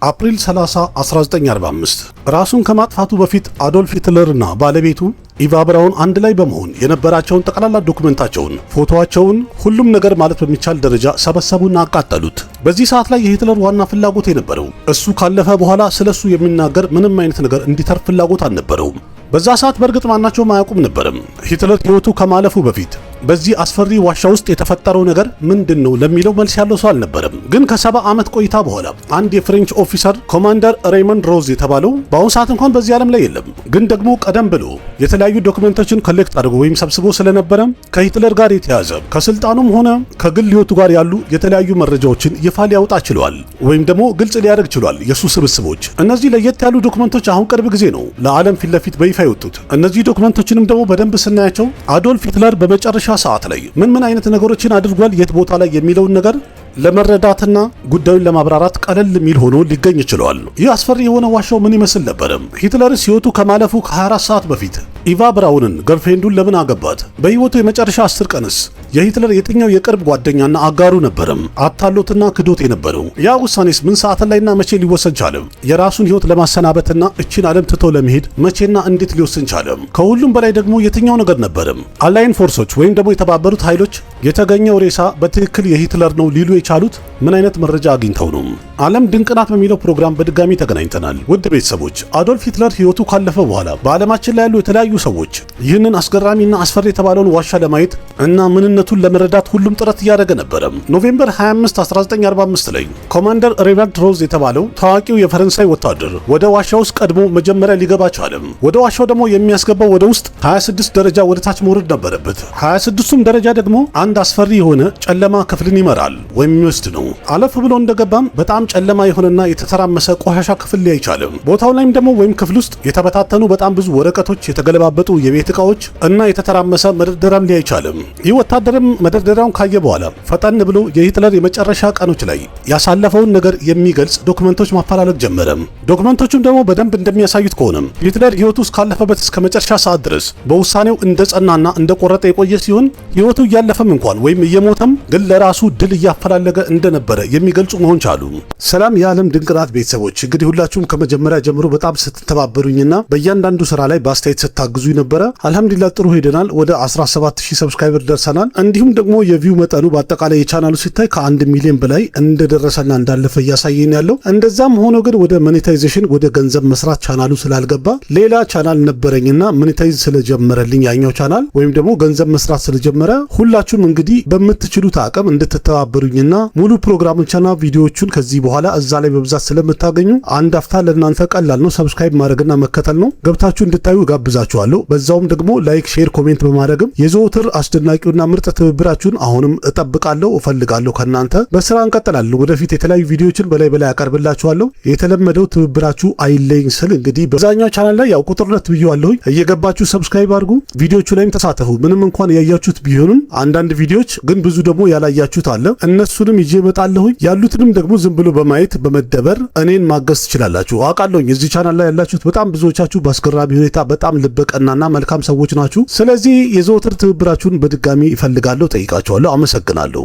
አፕሪል 30 1945 ራሱን ከማጥፋቱ በፊት አዶልፍ ሂትለርና ባለቤቱ ኢቫ ብራውን አንድ ላይ በመሆን የነበራቸውን ጠቅላላ ዶክመንታቸውን፣ ፎቶዋቸውን፣ ሁሉም ነገር ማለት በሚቻል ደረጃ ሰበሰቡና አቃጠሉት። በዚህ ሰዓት ላይ የሂትለር ዋና ፍላጎት የነበረው እሱ ካለፈ በኋላ ስለሱ የሚናገር ምንም አይነት ነገር እንዲተርፍ ፍላጎት አልነበረውም። በዛ ሰዓት በእርግጥ ማናቸውም አያውቁም ነበርም። ሂትለር ሕይወቱ ከማለፉ በፊት በዚህ አስፈሪ ዋሻ ውስጥ የተፈጠረው ነገር ምንድነው ለሚለው መልስ ያለው ሰው አልነበረም። ግን ከ70 ዓመት ቆይታ በኋላ አንድ የፍሬንች ኦፊሰር ኮማንደር ሬይመንድ ሮዝ የተባለው በአሁኑ ሰዓት እንኳን በዚህ ዓለም ላይ የለም፣ ግን ደግሞ ቀደም ብሎ የተለያዩ ዶክመንቶችን ኮሌክት አድርጎ ወይም ሰብስቦ ስለነበረ ከሂትለር ጋር የተያዘ ከስልጣኑም ሆነ ከግል ሕይወቱ ጋር ያሉ የተለያዩ መረጃዎችን ይፋ ሊያወጣ ችሏል፣ ወይም ደግሞ ግልጽ ሊያደርግ ችሏል። የሱ ስብስቦች እነዚህ ለየት ያሉ ዶክመንቶች አሁን ቅርብ ጊዜ ነው ለዓለም ፊት ለፊት በይፋ የወጡት። እነዚህ ዶክመንቶችንም ደግሞ በደንብ ስናያቸው አዶልፍ ሂትለር በመጨረሻ ሰዓት ላይ ምን አይነት ነገሮችን አድርጓል፣ የት ቦታ ላይ የሚለውን ነገር ለመረዳትና ጉዳዩን ለማብራራት ቀለል የሚል ሆኖ ሊገኝ ይችላል። ይህ አስፈሪ የሆነ ዋሻው ምን ይመስል ነበር? ሂትለርስ ሕይወቱ ከማለፉ ከ24 ሰዓት በፊት ኢቫ ብራውንን ገርልፍሬንዱን ለምን አገባት? በሕይወቱ የመጨረሻ 10 ቀንስ የሂትለር የትኛው የቅርብ ጓደኛና አጋሩ ነበረም አታሎትና ክዶት የነበረው? ያ ውሳኔስ ምን ሰዓት ላይና መቼ ሊወሰን ቻለ? የራሱን ሕይወት ለማሰናበትና እቺን ዓለም ትቶ ለመሄድ መቼና እንዴት ሊወሰን ቻለ? ከሁሉም በላይ ደግሞ የትኛው ነገር ነበረም አላይን ፎርሶች ወይም ደግሞ የተባበሩት ኃይሎች የተገኘው ሬሳ በትክክል የሂትለር ነው ሊሉ የቻሉት ምን አይነት መረጃ አግኝተው ነው? ዓለም ድንቅ ናት በሚለው ፕሮግራም በድጋሚ ተገናኝተናል። ውድ ቤተሰቦች አዶልፍ ሂትለር ሕይወቱ ካለፈ በኋላ በዓለማችን ላይ ያሉ የተለያዩ ሰዎች ይህንን አስገራሚና አስፈሪ የተባለውን ዋሻ ለማየት እና ምንነቱን ለመረዳት ሁሉም ጥረት እያደረገ ነበረ። ኖቬምበር 25 1945 ላይ ኮማንደር ሬይመንድ ሮዝ የተባለው ታዋቂው የፈረንሳይ ወታደር ወደ ዋሻ ውስጥ ቀድሞ መጀመሪያ ሊገባ ቻለ። ወደ ዋሻው ደግሞ የሚያስገባው ወደ ውስጥ 26 ደረጃ ወደ ታች መውረድ ነበረበት። 26ቱም ደረጃ ደግሞ አንድ አስፈሪ የሆነ ጨለማ ክፍልን ይመራል ወይም የሚወስድ ነው። አለፍ ብሎ እንደገባም በጣም ጨለማ የሆነና የተተራመሰ ቆሻሻ ክፍል ሊያይ ቻለ። ቦታው ላይም ደግሞ ወይም ክፍል ውስጥ የተበታተኑ በጣም ብዙ ወረቀቶች፣ የተገለባበጡ የቤት ዕቃዎች እና የተተራመሰ መደርደሪያም ሊያይ ቻለ። ይህ ወታደርም መደርደሪያውን ካየ በኋላ ፈጠን ብሎ የሂትለር የመጨረሻ ቀኖች ላይ ያሳለፈውን ነገር የሚገልጽ ዶክመንቶች ማፈላለግ ጀመረ። ዶክመንቶቹም ደግሞ በደንብ እንደሚያሳዩት ከሆነ ሂትለር ሕይወቱ እስካለፈበት እስከ መጨረሻ ሰዓት ድረስ በውሳኔው እንደጸናና እንደቆረጠ የቆየ ሲሆን ሕይወቱ እያለፈም እንኳን ወይም እየሞተም ግን ለራሱ ድል እያፈላለገ እንደነበረ የሚገልጹ መሆን ቻሉ። ሰላም የዓለም ድንቅ ናት ቤተሰቦች፣ እንግዲህ ሁላችሁም ከመጀመሪያ ጀምሮ በጣም ስትተባበሩኝና በእያንዳንዱ ስራ ላይ በአስተያየት ስታግዙኝ ነበረ። አልሐምዱሊላህ ጥሩ ሄደናል። ወደ 17000 ሰብስክራይበር ደርሰናል። እንዲሁም ደግሞ የቪው መጠኑ በአጠቃላይ የቻናሉ ሲታይ ከ1 ሚሊዮን በላይ እንደደረሰና እንዳለፈ እያሳየን ያለው። እንደዛም ሆኖ ግን ወደ ሞኔታይዜሽን ወደ ገንዘብ መስራት ቻናሉ ስላልገባ ሌላ ቻናል ነበረኝና ሞኔታይዝ ስለጀመረልኝ ያኛው ቻናል ወይም ደግሞ ገንዘብ መስራት ስለጀመረ ሁላችሁም እንግዲህ በምትችሉት አቅም እንድትተባበሩኝና ሙሉ ፕሮግራሞችና ቪዲዮዎቹን ከዚህ በኋላ እዛ ላይ በብዛት ስለምታገኙ አንድ አፍታ ለእናንተ ቀላል ነው፣ ሰብስክራይብ ማድረግና መከተል ነው። ገብታችሁ እንድታዩ ጋብዛችኋለሁ። በዛውም ደግሞ ላይክ፣ ሼር፣ ኮሜንት በማድረግም የዘወትር አስደናቂውና ምርጥ ትብብራችሁን አሁንም እጠብቃለሁ፣ እፈልጋለሁ ከናንተ። በስራ እንቀጥላለን። ወደፊት የተለያዩ ቪዲዮዎችን በላይ አቀርብላችኋለሁ። የተለመደው ትብብራችሁ አይለኝ ስል እንግዲህ በዛኛው ቻናል ላይ ያው ቁጥርነት ብዬዋለሁ። እየገባችሁ ሰብስክራይብ አድርጉ፣ ቪዲዮቹ ላይም ተሳተፉ። ምንም እንኳን ያያችሁት ቢሆንም አንዳንድ ቪዲዮዎች ግን ብዙ ደግሞ ያላያችሁት አለ። እነሱንም ይዤ እመጣለሁ። ያሉትንም ደግሞ ዝም ብሎ በማየት በመደበር እኔን ማገዝ ትችላላችሁ። አውቃለሁኝ እዚህ ቻናል ላይ ያላችሁት በጣም ብዙዎቻችሁ በአስገራሚ ሁኔታ በጣም ልበቀናና መልካም ሰዎች ናችሁ። ስለዚህ የዘወትር ትብብራችሁን በድጋሚ እፈልጋለሁ፣ ጠይቃችኋለሁ። አመሰግናለሁ።